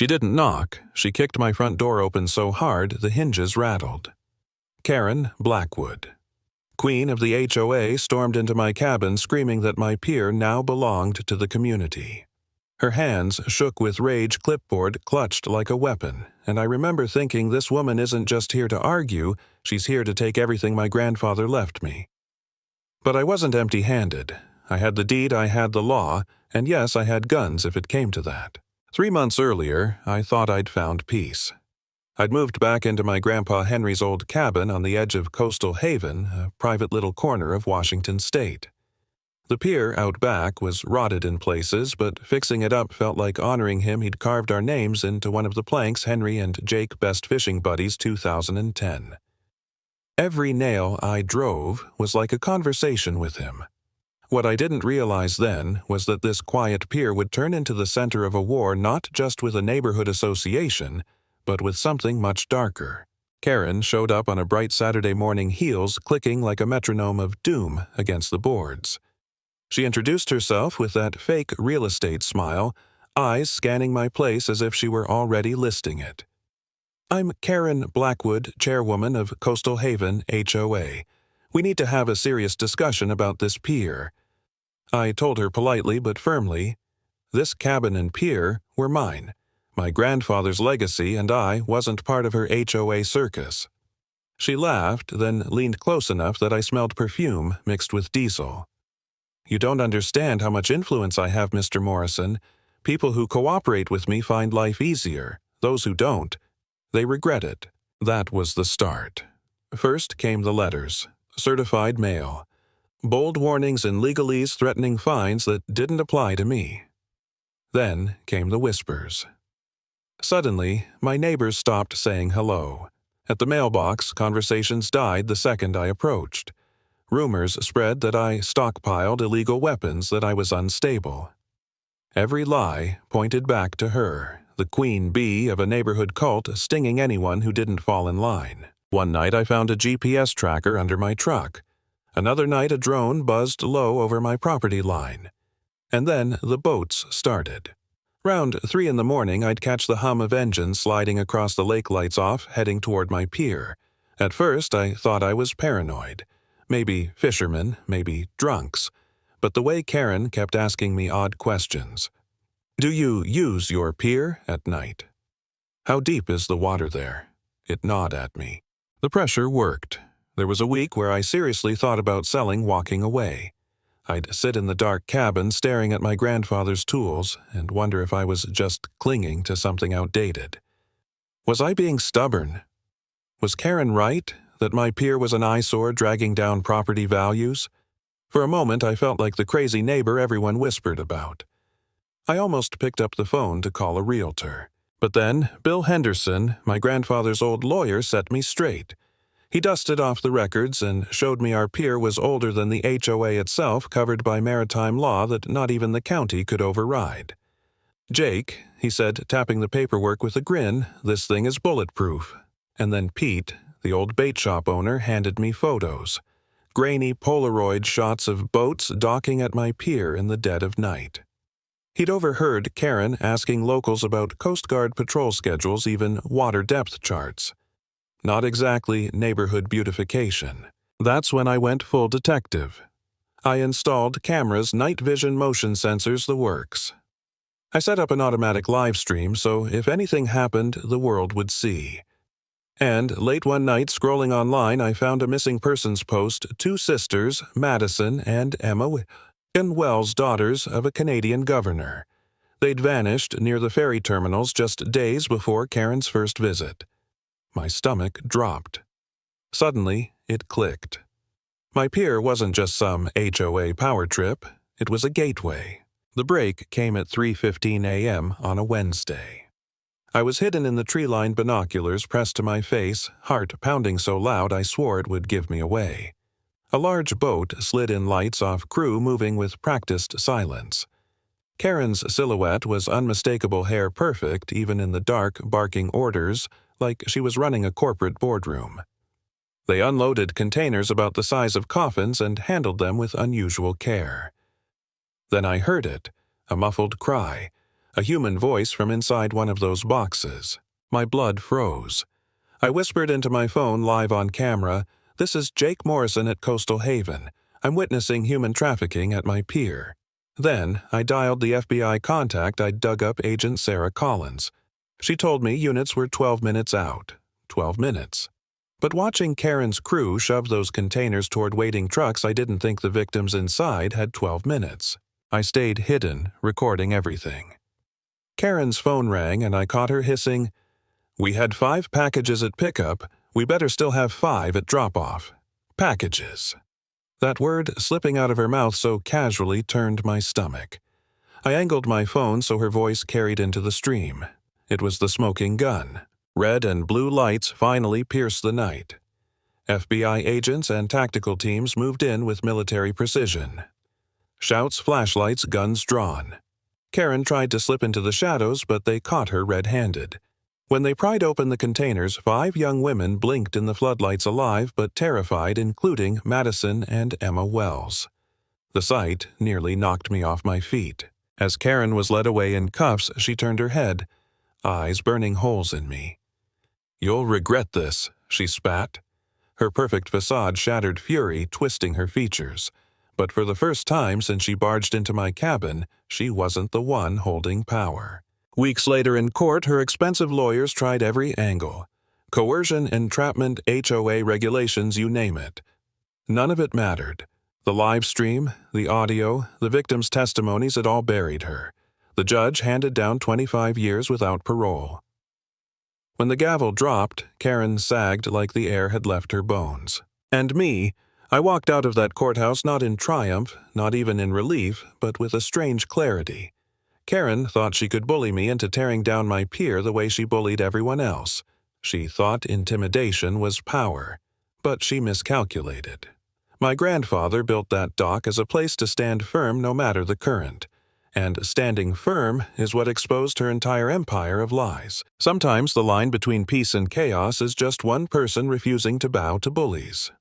She didn't knock. She kicked my front door open so hard the hinges rattled. Karen Blackwood, Queen of the HOA, stormed into my cabin screaming that my pier now belonged to the community. Her hands shook with rage, clipboard clutched like a weapon, and I remember thinking this woman isn't just here to argue, she's here to take everything my grandfather left me. But I wasn't empty-handed. I had the deed, I had the law, and yes, I had guns if it came to that. 3 months earlier, I thought I'd found peace. I'd moved back into my Grandpa Henry's old cabin on the edge of Coastal Haven, a private little corner of Washington State. The pier out back was rotted in places, but fixing it up felt like honoring him. He'd carved our names into one of the planks, Henry and Jake Best Fishing Buddies 2010. Every nail I drove was like a conversation with him. What I didn't realize then was that this quiet pier would turn into the center of a war not just with a neighborhood association, but with something much darker. Karen showed up on a bright Saturday morning, heels clicking like a metronome of doom against the boards. She introduced herself with that fake real estate smile, eyes scanning my place as if she were already listing it. "I'm Karen Blackwood, chairwoman of Coastal Haven HOA. We need to have a serious discussion about this pier." I told her politely but firmly, this cabin and pier were mine. My grandfather's legacy and I wasn't part of her HOA circus. She laughed, then leaned close enough that I smelled perfume mixed with diesel. "You don't understand how much influence I have, Mr. Morrison. People who cooperate with me find life easier. Those who don't, they regret it." That was the start. First came the letters, certified mail, bold warnings in legalese threatening fines that didn't apply to me. Then came the whispers. Suddenly, my neighbors stopped saying hello. At the mailbox, conversations died the second I approached. Rumors spread that I stockpiled illegal weapons, that I was unstable. Every lie pointed back to her, the queen bee of a neighborhood cult stinging anyone who didn't fall in line. One night I found a GPS tracker under my truck. Another night a drone buzzed low over my property line. And then the boats started. Round 3 in the morning, I'd catch the hum of engines sliding across the lake lights off, heading toward my pier. At first, I thought I was paranoid. Maybe fishermen, maybe drunks. But the way Karen kept asking me odd questions. "Do you use your pier at night? How deep is the water there?" It gnawed at me. The pressure worked. There was a week where I seriously thought about selling, walking away. I'd sit in the dark cabin staring at my grandfather's tools and wonder if I was just clinging to something outdated. Was I being stubborn? Was Karen right, that my pier was an eyesore dragging down property values? For a moment I felt like the crazy neighbor everyone whispered about. I almost picked up the phone to call a realtor. But then Bill Henderson, my grandfather's old lawyer, set me straight. He dusted off the records and showed me our pier was older than the HOA itself, covered by maritime law that not even the county could override. "Jake," he said, tapping the paperwork with a grin, "this thing is bulletproof." And then Pete, the old bait shop owner, handed me photos. Grainy Polaroid shots of boats docking at my pier in the dead of night. He'd overheard Karen asking locals about Coast Guard patrol schedules, even water depth charts. Not exactly neighborhood beautification. That's when I went full detective. I installed cameras, night vision, motion sensors, the works. I set up an automatic live stream so if anything happened, the world would see. And late one night, scrolling online, I found a missing persons post, 2 sisters, Madison and Emma Wells, daughters of a Canadian governor. They'd vanished near the ferry terminals just days before Karen's first visit. My stomach dropped. Suddenly, it clicked. My pier wasn't just some HOA power trip, it was a gateway. The break came at 3:15 a.m. on a Wednesday. I was hidden in the tree-lined binoculars pressed to my face, heart pounding so loud I swore it would give me away. A large boat slid in, lights off, crew moving with practiced silence. Karen's silhouette was unmistakable, hair perfect, even in the dark, barking orders, like she was running a corporate boardroom. They unloaded containers about the size of coffins and handled them with unusual care. Then I heard it, a muffled cry. A human voice from inside one of those boxes. My blood froze. I whispered into my phone live on camera, "This is Jake Morrison at Coastal Haven. I'm witnessing human trafficking at my pier." Then, I dialed the FBI contact I'd dug up, Agent Sarah Collins. She told me units were 12 minutes out. 12 minutes. But watching Karen's crew shove those containers toward waiting trucks, I didn't think the victims inside had 12 minutes. I stayed hidden, recording everything. Karen's phone rang and I caught her hissing, "We had 5 packages at pickup. We better still have 5 at drop-off." Packages. That word slipping out of her mouth so casually turned my stomach. I angled my phone so her voice carried into the stream. It was the smoking gun. Red and blue lights finally pierced the night. FBI agents and tactical teams moved in with military precision. Shouts, flashlights, guns drawn. Karen tried to slip into the shadows, but they caught her red-handed. When they pried open the containers, 5 young women blinked in the floodlights, alive but terrified, including Madison and Emma Wells. The sight nearly knocked me off my feet. As Karen was led away in cuffs, she turned her head, eyes burning holes in me. "You'll regret this," she spat. Her perfect facade shattered fury, twisting her features. But for the first time since she barged into my cabin, she wasn't the one holding power. Weeks later in court, her expensive lawyers tried every angle. Coercion, entrapment, HOA regulations, you name it. None of it mattered. The live stream, the audio, the victims' testimonies, it all buried her. The judge handed down 25 years without parole. When the gavel dropped, Karen sagged like the air had left her bones. And me, I walked out of that courthouse not in triumph, not even in relief, but with a strange clarity. Karen thought she could bully me into tearing down my pier the way she bullied everyone else. She thought intimidation was power, but she miscalculated. My grandfather built that dock as a place to stand firm no matter the current. And standing firm is what exposed her entire empire of lies. Sometimes the line between peace and chaos is just one person refusing to bow to bullies.